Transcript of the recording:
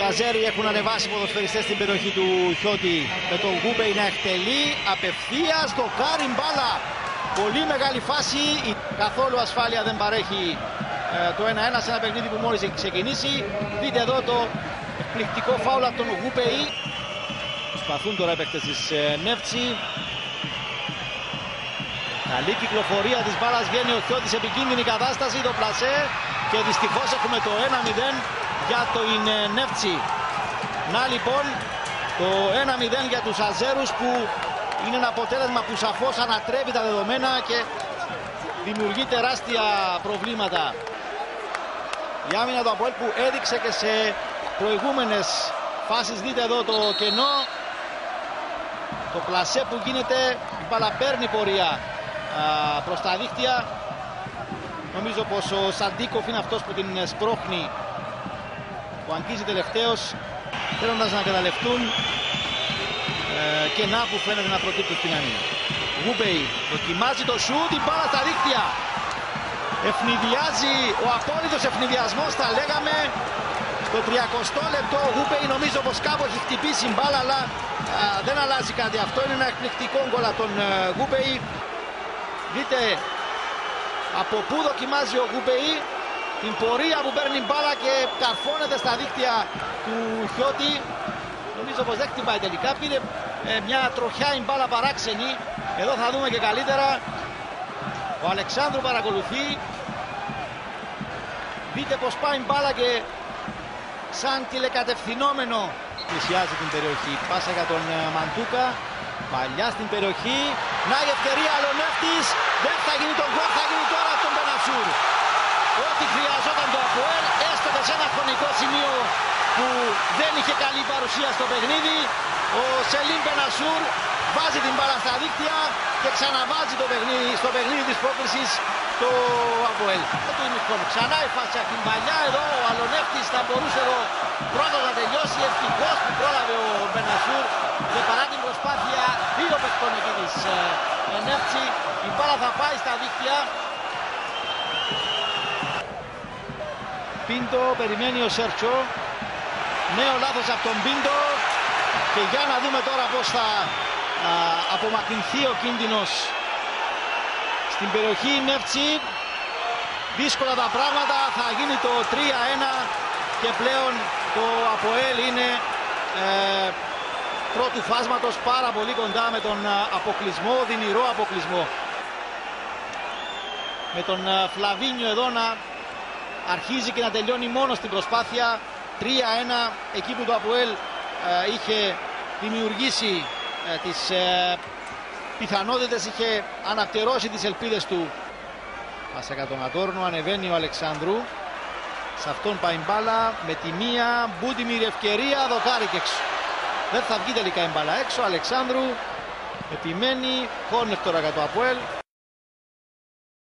Οι Αζέροι έχουν ανεβάσει ποδοσφαιριστές στην περιοχή του Χιώτη με τον Γκούμπεϊ να εκτελεί απευθείας το κάρι μπάλα. Πολύ μεγάλη φάση, καθόλου ασφάλεια δεν παρέχει το 1-1 σε ένα παιχνίδι που μόλις έχει ξεκινήσει. Δείτε εδώ το εκπληκτικό φάουλ από τον Γκούμπεϊ. Προσπαθούν τώρα οι παίκτες της Νεύτσι. Καλή κυκλοφορία της μπάλας, βγαίνει ο Χιώτης, επικίνδυνη κατάσταση, το πλασέ και δυστυχώς έχουμε το 1-0 για το Νεύτσι. Να λοιπόν το 1-0 για τους Αζέρους, που είναι ένα αποτέλεσμα που σαφώς ανατρέπει τα δεδομένα και δημιουργεί τεράστια προβλήματα. Η άμυνα του ΑΠΟΕΛ που έδειξε και σε προηγούμενες φάσεις, δείτε εδώ το κενό, το πλασέ που γίνεται, η μπάλα παίρνει πορεία προς τα δίχτυα. Νομίζω πως ο Σαντίκοφ είναι αυτός που την σπρώχνει, που αγγίζει τελευταίος, θέλοντας να καταλευτούν και να που φαίνεται να προκύπτουν στην άμυνα. Γκούμπεϊ δοκιμάζει το σούτ, η μπάλα στα δίχτυα. Ευνηδιάζει, ο απόλυτος ευνηδιασμός θα λέγαμε. Στο 30ο λεπτό ο Γκούμπεϊ νομίζω πως κάπου έχει χτυπήσει η μπάλα, αλλά δεν αλλάζει κάτι. Αυτό είναι ένα εκπληκτικό γκολ από τον Γκούμπεϊ. Δείτε από πού δοκιμάζει ο Γκούμπεϊ, την πορεία που παίρνει μπάλα και καρφώνεται στα δίχτυα του Χιώτη. Νομίζω πως δεν χτυπάει τελικά, πήρε μια τροχιά η μπάλα παράξενη. Εδώ θα δούμε και καλύτερα. Ο Αλεξάνδρου παρακολουθεί. Δείτε πως πάει η μπάλα και σαν τηλεκατευθυνόμενο πλησιάζει την περιοχή. Πάσα για τον Μαντούκα, παλιά στην περιοχή. Να η ευκαιρία, αλλά ο Νεύτης δεν θα γίνει τον γκολ, θα γίνει τώρα τον Μπενασούρ. Ό,τι χρειαζόταν το ΑΠΟΕΛ, έστω και σε ένα χρονικό σημείο που δεν είχε καλή παρουσία στο παιχνίδι. Ο Σελίμ Μπενασούρ βάζει την μπάλα στα δίκτυα και ξαναβάζει το παιχνίδι, στο παιχνίδι της πρόκρισης το ΑΠΟΕΛ. Ξανά η φάση από την παλιά, εδώ ο Αλονεύτης θα μπορούσε εδώ πρώτος να τελειώσει. Ευτυχώς που πρόλαβε ο Μπενασούρ και παρά την προσπάθεια δύο παιχτών εκεί της Νεύτσι, η μπάλα θα πάει στα δίκτυα. Πίντο, περιμένει ο Σέρτσο. Νέο λάθος από τον Πίντο. Και για να δούμε τώρα πώς θα απομακρυνθεί ο κίνδυνος στην περιοχή Νεύτσι. Δύσκολα τα πράγματα, θα γίνει το 3-1 και πλέον το ΑΠΟΕΛ είναι πρώτου φάσματος πάρα πολύ κοντά με τον αποκλεισμό, δυνηρό αποκλεισμό. Με τον Φλαβίνιο εδώ να αρχίζει και να τελειώνει μόνο στην προσπάθεια. 3-1 εκεί που το ΑΠΟΕΛ είχε δημιουργήσει τις πιθανότητες, είχε αναπτερώσει τις ελπίδες του. Πάσα για τον Αντόρνο, ανεβαίνει ο Αλεξάνδρου. Σε αυτόν πάει μπάλα με τη μία. Μπούντιμιρ ευκαιρία, δοκάρι και έξω. Δεν θα βγει τελικά η μπάλα έξω. Αλεξάνδρου επιμένει, κόρνερ τώρα για το ΑΠΟΕΛ.